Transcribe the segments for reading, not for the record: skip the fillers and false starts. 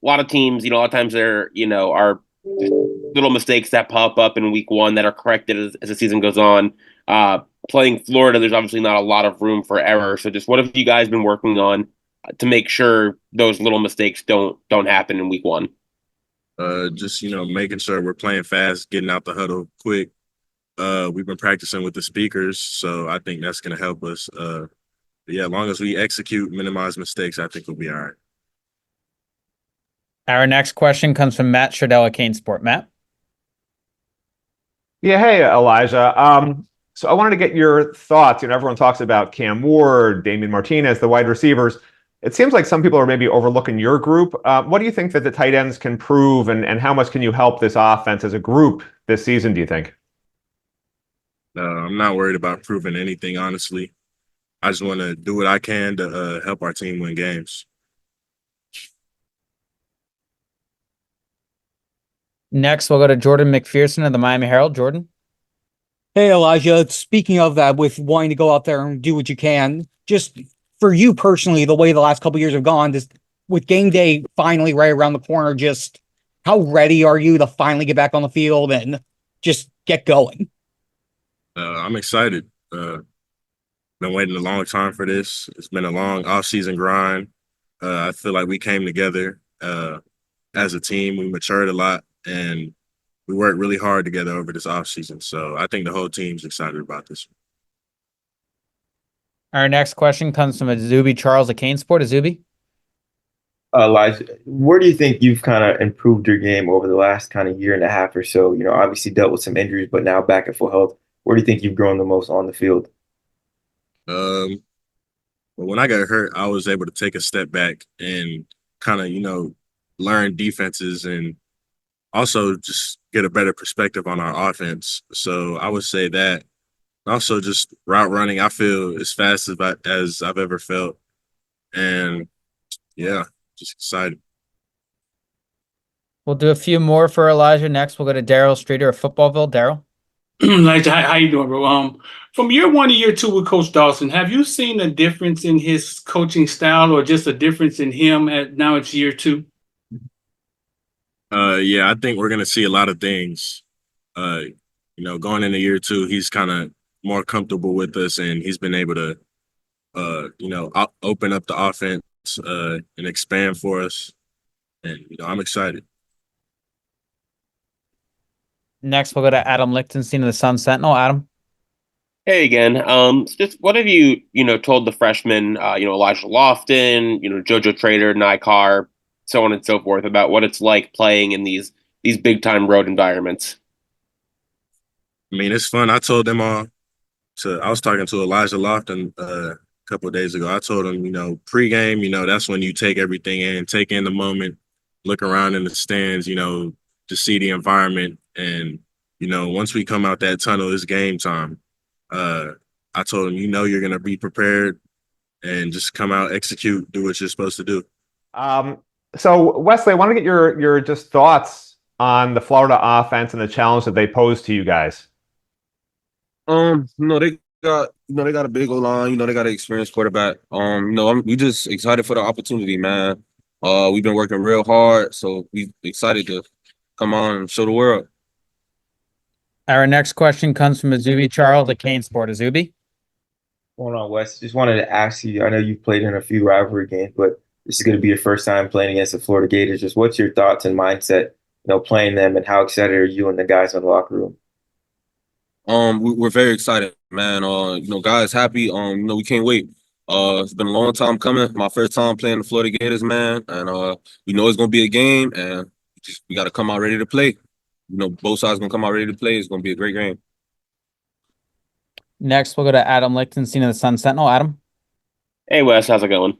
a lot of teams, a lot of times there, are just little mistakes that pop up in week one that are corrected as the season goes on. Playing Florida, there's obviously not a lot of room for error. So just what have you guys been working on to make sure those little mistakes don't happen in week one? Just making sure we're playing fast, getting out the huddle quick. We've been practicing with the speakers, so I think that's going to help us. Yeah, as long as we execute, minimize mistakes, I think we'll be all right. Our next question comes from Matt Shardell at Kane Sport. Matt? Yeah, hey, Elijah. So I wanted to get your thoughts. Everyone talks about Cam Ward, Damian Martinez, the wide receivers. It seems like some people are maybe overlooking your group. What do you think that the tight ends can prove, and how much can you help this offense as a group this season, do you think? I'm not worried about proving anything, honestly. I just want to do what I can to help our team win games. Next, we'll go to Jordan McPherson of the Miami Herald. Jordan? Hey, Elijah, speaking of that, with wanting to go out there and do what you can, just for you personally, the way the last couple of years have gone, just with game day finally right around the corner, just how ready are you to finally get back on the field and just get going? I'm excited. Been waiting a long time for this. It's been a long off-season grind. I feel like we came together as a team. We matured a lot, and we worked really hard together over this offseason. So I think the whole team's excited about this. Our next question comes from Azubi Charles at Kane Sport. Azubi? Elijah, where do you think you've kind of improved your game over the last kind of year and a half or so? Obviously dealt with some injuries, but now back at full health. Where do you think you've grown the most on the field? But when I got hurt, I was able to take a step back and kind of, learn defenses and also just get a better perspective on our offense. So I would say that. Also, just route running, I feel as fast as I've ever felt. And, yeah, just excited. We'll do a few more for Elijah. Next, we'll go to Daryl Streeter of Footballville. Daryl? Elijah, how you doing, bro? From year one to year two with Coach Dawson, have you seen a difference in his coaching style or just a difference in him now it's year two? Yeah, I think we're going to see a lot of things. Going into year two, he's kind of more comfortable with us, and he's been able to, open up the offense and expand for us. And, I'm excited. Next, we'll go to Adam Lichtenstein of the Sun Sentinel. Adam? Hey again. Just what have you, told the freshmen, Elijah Lofton, JoJo Trader, Nikar, so on and so forth about what it's like playing in these big time road environments? I mean, it's fun. I told them all. I was talking to Elijah Lofton a couple of days ago. I told him, pregame, that's when you take everything in, take in the moment, look around in the stands, to see the environment. And, once we come out that tunnel, it's game time. I told him, you're going to be prepared and just come out, execute, do what you're supposed to do. So Wesley, I want to get your just thoughts on the Florida offense and the challenge that they pose to you guys. They got a big O line. They got an experienced quarterback. We just excited for the opportunity, man. We've been working real hard, so we excited to come on and show the world. Our next question comes from Azubi Charles at Kane Sport. Azubi? Hold on, Wes. Just wanted to ask you, I know you've played in a few rivalry games, but this is going to be your first time playing against the Florida Gators. Just what's your thoughts and mindset, playing them, and how excited are you and the guys in the locker room? We're very excited, man. Guys happy. We can't wait. It's been a long time coming. My first time playing the Florida Gators, man. And we know it's gonna be a game, and we gotta come out ready to play. Both sides gonna come out ready to play. It's gonna be a great game. Next, we'll go to Adam Lichtenstein of the Sun Sentinel. Adam? Hey Wes, how's it going?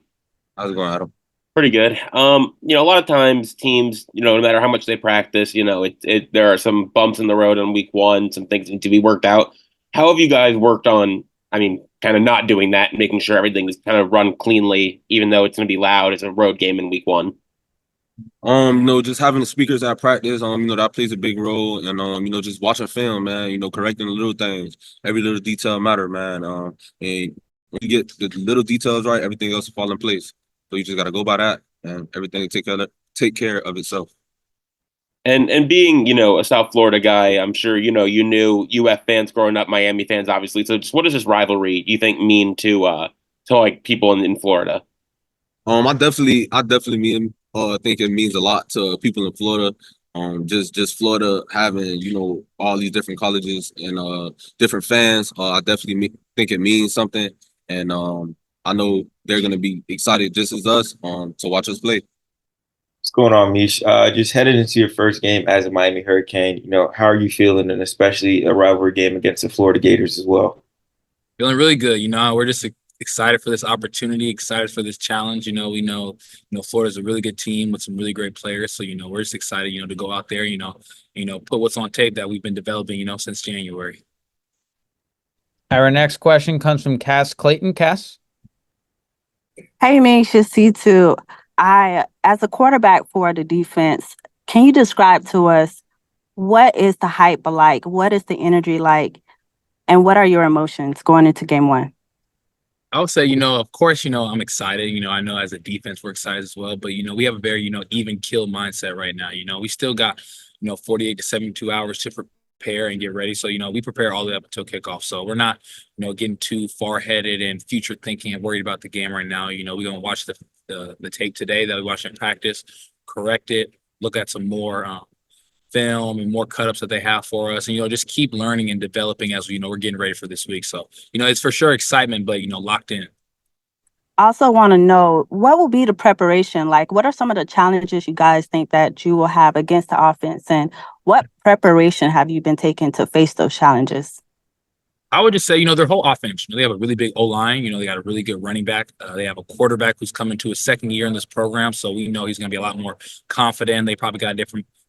How's it going, Adam? Pretty good. A lot of times teams, no matter how much they practice, there are some bumps in the road on week one, some things need to be worked out. How have you guys worked on, kind of not doing that and making sure everything is kind of run cleanly, even though it's going to be loud as a road game in week one? Just having the speakers at practice, that plays a big role, and just watching film, man. Correcting the little things, every little detail matter, man. And when you get the little details right, everything else will fall in place. So you just got to go by that, and everything will take care of it. take care of itself. And being, a South Florida guy, I'm sure, you knew UF fans growing up, Miami fans, obviously. So just what does this rivalry you think mean to like people in Florida? I definitely think it means a lot to people in Florida. Just Florida having all these different colleges and different fans. I definitely think it means something, and I know they're gonna be excited just as us to watch us play. What's going on, Mish? Just headed into your first game as a Miami Hurricane. How are you feeling, and especially a rivalry game against the Florida Gators as well? Feeling really good. We're just excited for this opportunity, excited for this challenge. We know, Florida's a really good team with some really great players. So, we're just excited, to go out there, put what's on tape that we've been developing, since January. Our next question comes from Cass Clayton. Cass? Hey, Mish, it's C2. As a quarterback for the defense, can you describe to us what is the hype like? What is the energy like? And what are your emotions going into game one? I would say, of course, I'm excited. I know as a defense, we're excited as well. But, we have a very, even kill mindset right now. We still got, 48 to 72 hours to prepare and get ready. So, we prepare all the way up until kickoff. So we're not, getting too far headed and future thinking and worried about the game right now. We're going to watch the tape today that we watched in practice, correct it, look at some more film and more cut-ups that they have for us, and just keep learning and developing as we're getting ready for this week. So it's for sure excitement, but locked in. I also want to know, what will be the preparation like? What are some of the challenges you guys think that you will have against the offense, and what preparation have you been taking to face those challenges? I would just say, their whole offense, they have a really big O-line, they got a really good running back. They have a quarterback who's coming to his second year in this program. So we know he's going to be a lot more confident. They probably got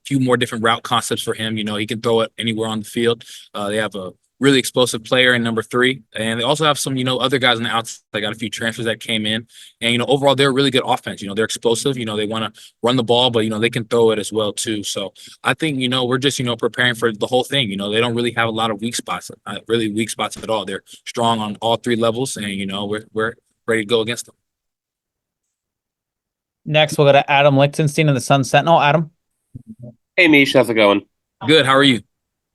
few more different route concepts for him. He can throw it anywhere on the field. They have a really explosive player in number 3. And they also have some, other guys on the outside. They got a few transfers that came in. And, overall, they're a really good offense. They're explosive. They want to run the ball, but, they can throw it as well, too. So I think, we're just, preparing for the whole thing. They don't really have a lot of weak spots, not really weak spots at all. They're strong on all 3 levels. And, we're ready to go against them. Next, we'll go to Adam Lichtenstein of the Sun Sentinel. Adam? Hey, Mish, how's it going? Good. How are you?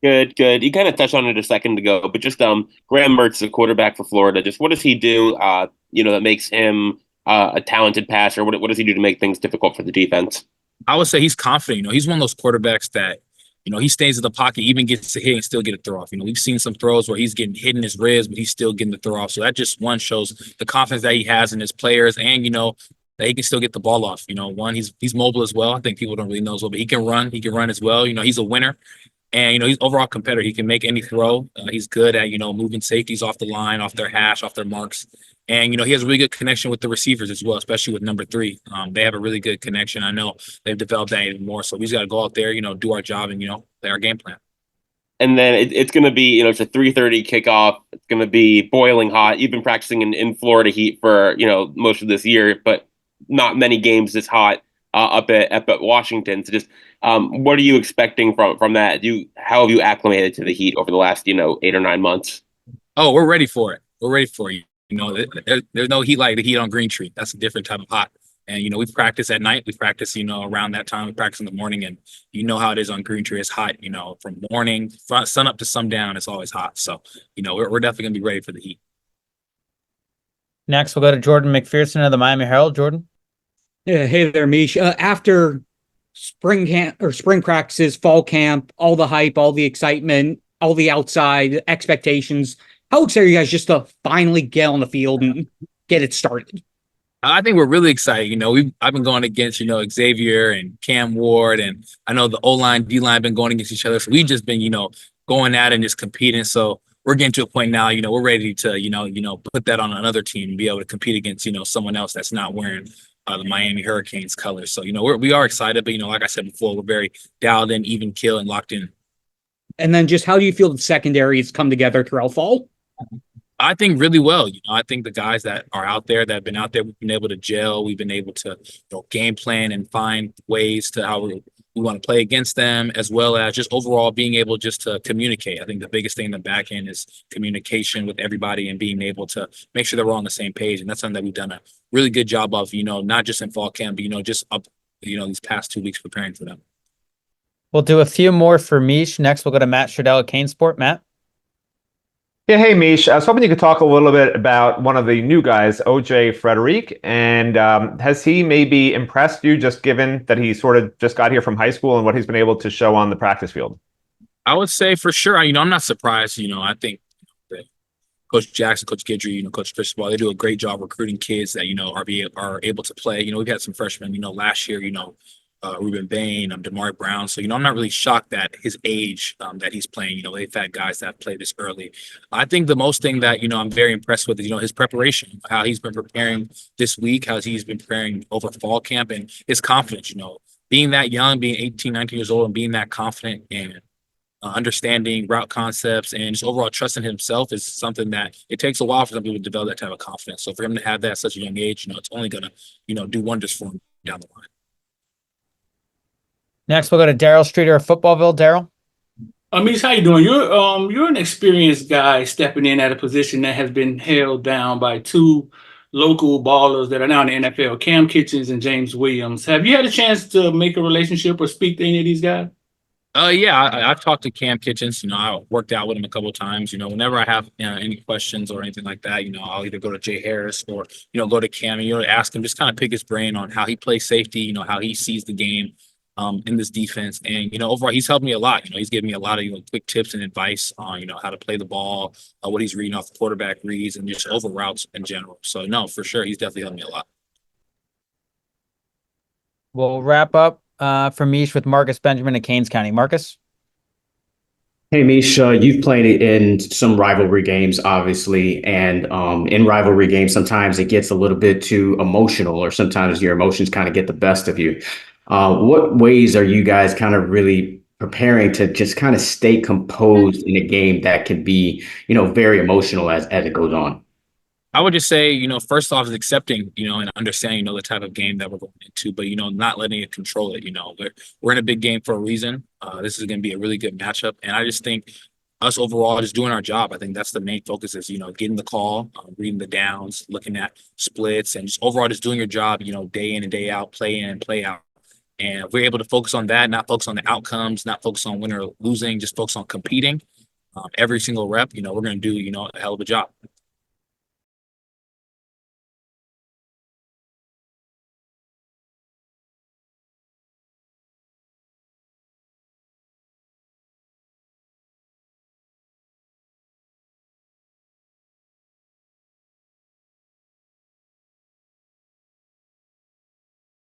Good. You kind of touched on it a second ago, but just Graham Mertz, the quarterback for Florida. Just what does he do? That makes him a talented passer. What does he do to make things difficult for the defense? I would say he's confident. He's one of those quarterbacks that he stays in the pocket, even gets to hit and still get a throw off. We've seen some throws where he's getting hit in his ribs, but he's still getting the throw off. So that just shows the confidence that he has in his players, and that he can still get the ball off. He's mobile as well. I think people don't really know as well, but he can run. He can run as well. He's a winner. And, he's overall competitor. He can make any throw. He's good at, moving safeties off the line, off their hash, off their marks. And, he has a really good connection with the receivers as well, especially with number 3. They have a really good connection. I know they've developed that even more. So we just got to go out there, do our job and, play our game plan. And then it's going to be, it's a 3:30 kickoff. It's going to be boiling hot. You've been practicing in Florida heat for, most of this year, but not many games this hot up at Washington. So just what are you expecting from that? How have you acclimated to the heat over the last 8 or 9 months? Oh, we're ready for it. We're ready for it. There's no heat like the heat on Green Tree. That's a different type of hot. And we practice at night. We practice around that time. We practice in the morning, and how it is on Green Tree. It's hot. From morning sun up to sundown. It's always hot. So we're definitely gonna be ready for the heat. Next, we'll go to Jordan McPherson of the Miami Herald. Jordan? Yeah, hey there, Mish. After spring camp or spring practices, fall camp, all the hype, all the excitement, all the outside expectations, how excited are you guys just to finally get on the field and get it started? I think we're really excited. I've been going against, Xavier and Cam Ward, and I know the O-line, D-line been going against each other. So we've just been, going at it and just competing. So we're getting to a point now, we're ready to, put that on another team and be able to compete against, someone else that's not wearing the Miami Hurricanes colors. So, we are excited, but, like I said before, we're very dialed in, even kill, and locked in. And then just how do you feel the secondaries come together throughout fall? I think really well. I think the guys that are out there, that have been out there, we've been able to gel. We've been able to game plan and find ways to how we want to play against them, as well as just overall being able just to communicate. I think the biggest thing in the back end is communication with everybody and being able to make sure that we're on the same page. And that's something that we've done a really good job of, not just in fall camp, but, just up these past 2 weeks preparing for them. We'll do a few more for Mish. Next, we'll go to Matt Stradell at Canesport. Matt? Yeah, hey, Mish. I was hoping you could talk a little bit about one of the new guys, OJ Frederic, and has he maybe impressed you just given that he sort of just got here from high school and what he's been able to show on the practice field? I would say for sure, I'm not surprised. I think that Coach Jackson, Coach Guidry, Coach Fischball, they do a great job recruiting kids that, are able to play. We've had some freshmen, last year, Ruben Bain, Damari Brown. So, I'm not really shocked that his age that he's playing, they've had guys that play this early. I think the most thing that, I'm very impressed with is, his preparation, how he's been preparing this week, how he's been preparing over fall camp, and his confidence, being that young, being 18, 19 years old and being that confident and understanding route concepts and just overall trusting himself is something that it takes a while for some people to develop that type of confidence. So for him to have that at such a young age, it's only going to, do wonders for him down the line. Next, we'll go to Daryl Streeter of Footballville. Daryl? Amish, how you doing? You're an experienced guy stepping in at a position that has been held down by two local ballers that are now in the NFL, Cam Kitchens and James Williams. Have you had a chance to make a relationship or speak to any of these guys? Yeah, I've talked to Cam Kitchens. I worked out with him a couple of times. Whenever I have any questions or anything like that, I'll either go to Jay Harris or, go to Cam and, ask him, just kind of pick his brain on how he plays safety, how he sees the game in this defense. And, overall, he's helped me a lot. He's given me a lot of, quick tips and advice on, how to play the ball, what he's reading off the quarterback reads and just over routes in general. So, no, for sure, he's definitely helped me a lot. We'll wrap up for Mish with Marcus Benjamin at Canes County. Marcus? Hey, Mish, you've played in some rivalry games, obviously, and in rivalry games, sometimes it gets a little bit too emotional, or sometimes your emotions kind of get the best of you. What ways are you guys kind of really preparing to just kind of stay composed in a game that can be, very emotional as it goes on? I would just say, first off is accepting, and understanding, the type of game that we're going into, but, not letting it control it. We're in a big game for a reason. This is going to be a really good matchup. And I just think us overall just doing our job. I think that's the main focus is, getting the call, reading the downs, looking at splits, and just overall just doing your job, day in and day out, play in and play out. And if we're able to focus on that, not focus on the outcomes, not focus on winning or losing, just focus on competing every single rep, we're going to do, a hell of a job.